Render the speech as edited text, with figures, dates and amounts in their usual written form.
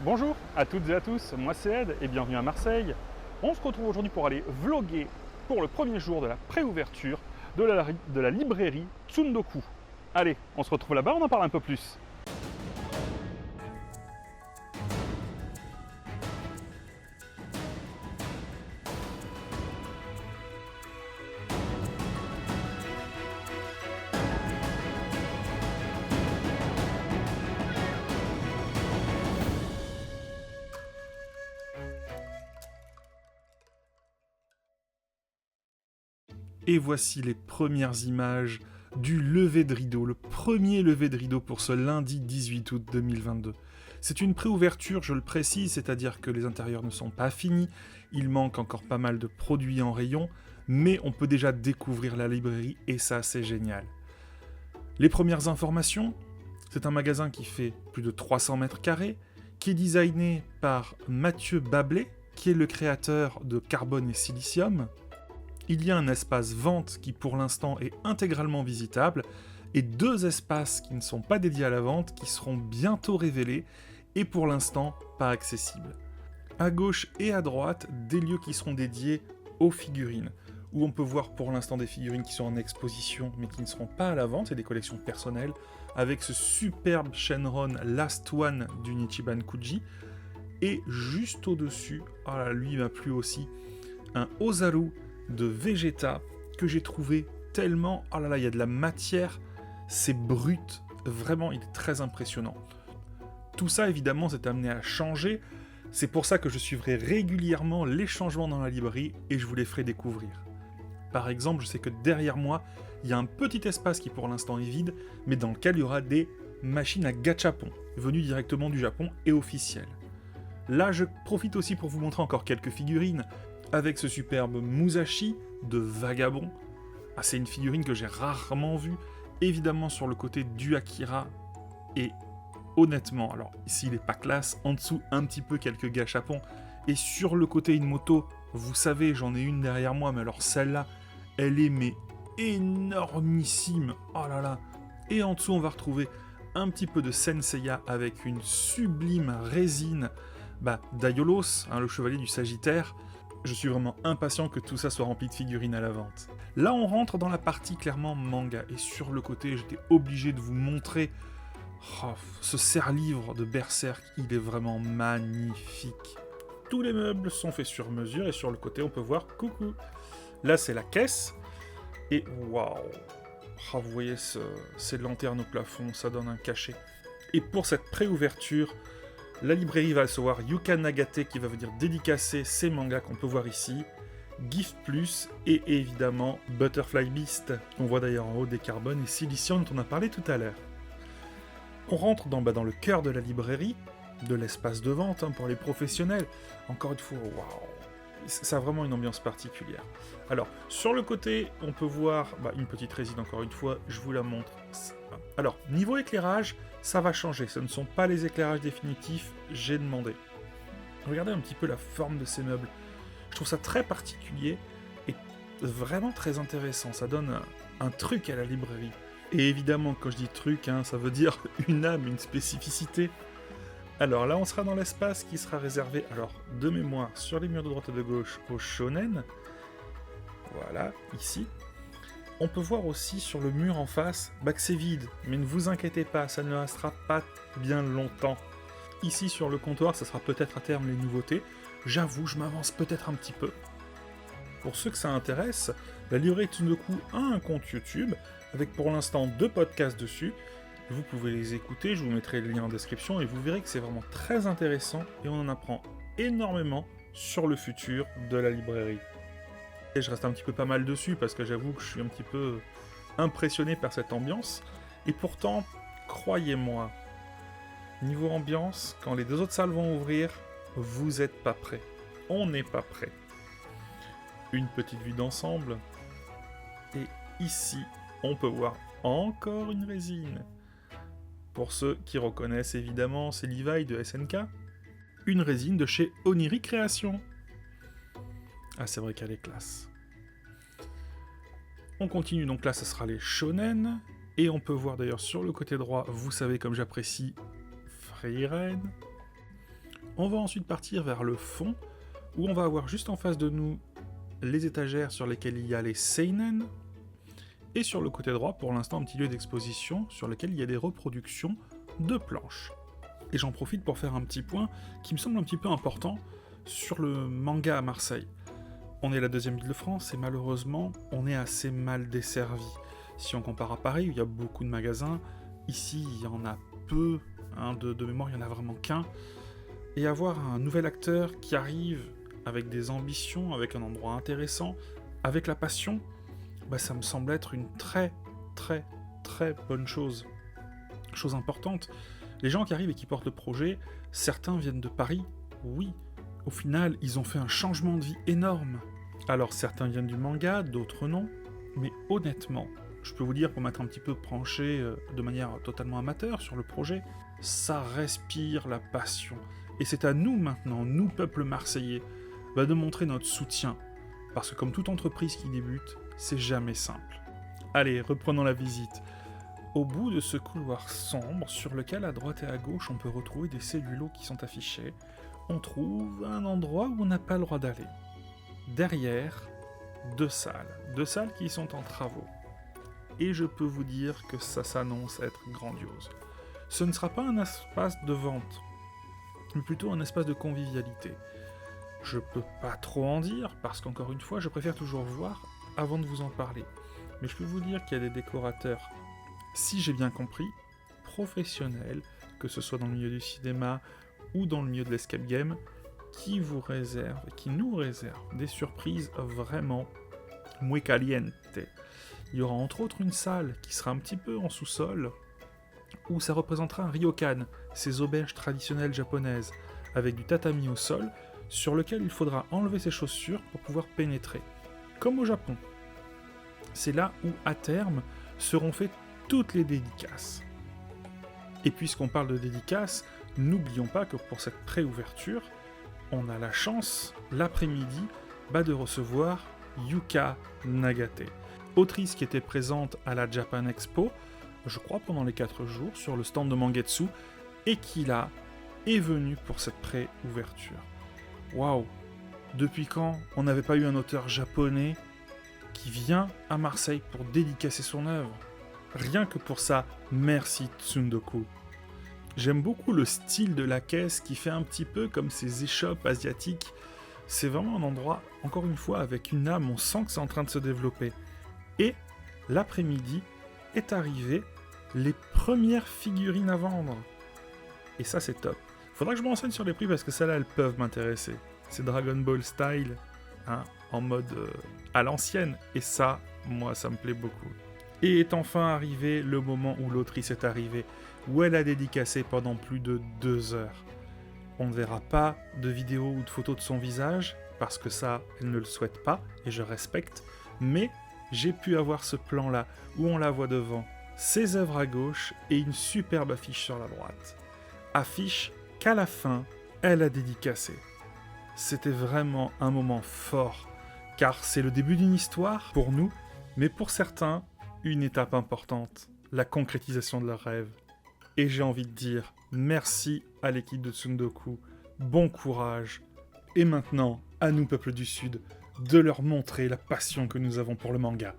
Bonjour à toutes et à tous, moi c'est Ed et bienvenue à Marseille. On se retrouve aujourd'hui pour aller vloguer pour le premier jour de la préouverture de la librairie Tsundoku. Allez, on se retrouve là-bas, on en parle un peu plus. Et voici les premières images du lever de rideau, le premier lever de rideau pour ce lundi 18 août 2022. C'est une préouverture, je le précise, c'est-à-dire que les intérieurs ne sont pas finis, il manque encore pas mal de produits en rayon, mais on peut déjà découvrir la librairie et ça c'est génial. Les premières informations, c'est un magasin qui fait plus de 300 mètres carrés, qui est designé par Mathieu Bablet, qui est le créateur de Carbone et Silicium. Il y a un espace vente qui pour l'instant est intégralement visitable et deux espaces qui ne sont pas dédiés à la vente qui seront bientôt révélés et pour l'instant pas accessibles. À gauche et à droite, des lieux qui seront dédiés aux figurines, où on peut voir pour l'instant des figurines qui sont en exposition mais qui ne seront pas à la vente, c'est des collections personnelles, avec ce superbe Shenron Last One du Nichiban Kuji, et juste au-dessus, oh là, lui il m'a plu aussi, un Ozaru de Vegeta que j'ai trouvé tellement... Oh là là, il y a de la matière, c'est brut, vraiment, il est très impressionnant. Tout ça, évidemment, s'est amené à changer, c'est pour ça que je suivrai régulièrement les changements dans la librairie et je vous les ferai découvrir. Par exemple, je sais que derrière moi, il y a un petit espace qui pour l'instant est vide, mais dans lequel il y aura des machines à gachapon, venues directement du Japon et officielles. Là, je profite aussi pour vous montrer encore quelques figurines, avec ce superbe Musashi de Vagabond. Ah, c'est une figurine que j'ai rarement vue, évidemment sur le côté du Akira, et honnêtement, alors ici il n'est pas classe, en dessous un petit peu quelques gachapons, et sur le côté une moto, vous savez, j'en ai une derrière moi, mais alors celle-là, elle est mais énormissime, oh là là, et en dessous on va retrouver un petit peu de Senseiya avec une sublime résine, d'Aiolos, le chevalier du Sagittaire. Je suis vraiment impatient que tout ça soit rempli de figurines à la vente. Là, on rentre dans la partie clairement manga, et sur le côté, j'étais obligé de vous montrer ce serre-livre de Berserk, il est vraiment magnifique. Tous les meubles sont faits sur mesure, et sur le côté, on peut voir coucou. Là, c'est la caisse, et waouh, vous voyez ces lanternes au plafond, ça donne un cachet. Et pour cette préouverture, la librairie va recevoir Yuka Nagate qui va venir dédicacer ces mangas qu'on peut voir ici, Gift Plus et évidemment Butterfly Beast. On voit d'ailleurs en haut des carbones et Silicium dont on a parlé tout à l'heure. On rentre dans le cœur de la librairie, de l'espace de vente pour les professionnels. Encore une fois, waouh, ça a vraiment une ambiance particulière. Alors, sur le côté, on peut voir une petite résine, encore une fois, je vous la montre. Alors, niveau éclairage, ça va changer, ce ne sont pas les éclairages définitifs, j'ai demandé. Regardez un petit peu la forme de ces meubles. Je trouve ça très particulier et vraiment très intéressant, ça donne un truc à la librairie. Et évidemment, quand je dis truc, ça veut dire une âme, une spécificité. Alors là, on sera dans l'espace qui sera réservé, de mémoire, sur les murs de droite et de gauche, au shonen. Voilà, ici. On peut voir aussi sur le mur en face que c'est vide, mais ne vous inquiétez pas, ça ne restera pas bien longtemps. Ici sur le comptoir, ça sera peut-être à terme les nouveautés. J'avoue, je m'avance peut-être un petit peu. Pour ceux que ça intéresse, la librairie Tsundoku a un compte YouTube, avec pour l'instant 2 podcasts dessus. Vous pouvez les écouter, je vous mettrai le lien en description, et vous verrez que c'est vraiment très intéressant, et on en apprend énormément sur le futur de la librairie. Et je reste un petit peu pas mal dessus, parce que j'avoue que je suis un petit peu impressionné par cette ambiance, et pourtant, croyez-moi, niveau ambiance, quand les 2 autres salles vont ouvrir, vous êtes pas prêts. On n'est pas prêts. Une petite vue d'ensemble, et ici, on peut voir encore une résine. Pour ceux qui reconnaissent évidemment, c'est Levi de SNK. Une résine de chez Oniri Création. Ah, c'est vrai qu'elle est classe. On continue, donc là, ce sera les shonen. Et on peut voir d'ailleurs sur le côté droit, vous savez comme j'apprécie Frieren. On va ensuite partir vers le fond, où on va avoir juste en face de nous les étagères sur lesquelles il y a les seinen, et sur le côté droit, pour l'instant, un petit lieu d'exposition sur lequel il y a des reproductions de planches. Et j'en profite pour faire un petit point qui me semble un petit peu important sur le manga à Marseille. On est la deuxième ville de France et malheureusement, on est assez mal desservi. Si on compare à Paris, où il y a beaucoup de magasins, ici, il y en a peu, de mémoire, il n'y en a vraiment qu'un. Et avoir un nouvel acteur qui arrive avec des ambitions, avec un endroit intéressant, avec la passion, ça me semble être une très, très, très bonne chose. Chose importante, les gens qui arrivent et qui portent le projet, certains viennent de Paris, oui. Au final, ils ont fait un changement de vie énorme. Alors certains viennent du manga, d'autres non, mais honnêtement, je peux vous dire, pour m'être un petit peu penché de manière totalement amateur sur le projet, ça respire la passion. Et c'est à nous maintenant, nous peuple marseillais, de montrer notre soutien. Parce que comme toute entreprise qui débute, c'est jamais simple. Allez, reprenons la visite. Au bout de ce couloir sombre, sur lequel à droite et à gauche on peut retrouver des cellulos qui sont affichés, on trouve un endroit où on n'a pas le droit d'aller. Derrière, deux salles qui sont en travaux. Et je peux vous dire que ça s'annonce être grandiose. Ce ne sera pas un espace de vente, mais plutôt un espace de convivialité. Je peux pas trop en dire, parce qu'encore une fois, je préfère toujours voir avant de vous en parler. Mais je peux vous dire qu'il y a des décorateurs, si j'ai bien compris, professionnels, que ce soit dans le milieu du cinéma ou dans le milieu de l'escape game, qui vous réservent, qui nous réservent des surprises vraiment muy caliente. Il y aura entre autres une salle qui sera un petit peu en sous-sol, où ça représentera un ryokan, ces auberges traditionnelles japonaises, avec du tatami au sol, sur lequel il faudra enlever ses chaussures pour pouvoir pénétrer. Comme au Japon. C'est là où, à terme, seront faites toutes les dédicaces. Et puisqu'on parle de dédicaces, n'oublions pas que pour cette préouverture, on a la chance, l'après-midi, de recevoir Yuka Nagate, autrice qui était présente à la Japan Expo, je crois pendant les 4 jours, sur le stand de Mangetsu, et qui là est venue pour cette préouverture. Waouh! Depuis quand on n'avait pas eu un auteur japonais qui vient à Marseille pour dédicacer son œuvre? Rien que pour ça, merci Tsundoku. J'aime beaucoup le style de la caisse qui fait un petit peu comme ces échoppes asiatiques. C'est vraiment un endroit, encore une fois, avec une âme, on sent que c'est en train de se développer. Et l'après-midi est arrivé les premières figurines à vendre. Et ça, c'est top. Faudra que je me renseigne sur les prix parce que celles-là, elles peuvent m'intéresser. C'est Dragon Ball style, en mode à l'ancienne. Et ça, moi, ça me plaît beaucoup. Et est enfin arrivé le moment où l'autrice est arrivée, où elle a dédicacé pendant plus de 2 heures. On ne verra pas de vidéo ou de photos de son visage, parce que ça, elle ne le souhaite pas, et je respecte, mais j'ai pu avoir ce plan-là, où on la voit devant, ses œuvres à gauche, et une superbe affiche sur la droite. Affiche qu'à la fin, elle a dédicacé. C'était vraiment un moment fort, car c'est le début d'une histoire pour nous, mais pour certains, une étape importante, la concrétisation de leurs rêves. Et j'ai envie de dire merci à l'équipe de Tsundoku, bon courage, et maintenant, à nous peuple du Sud, de leur montrer la passion que nous avons pour le manga.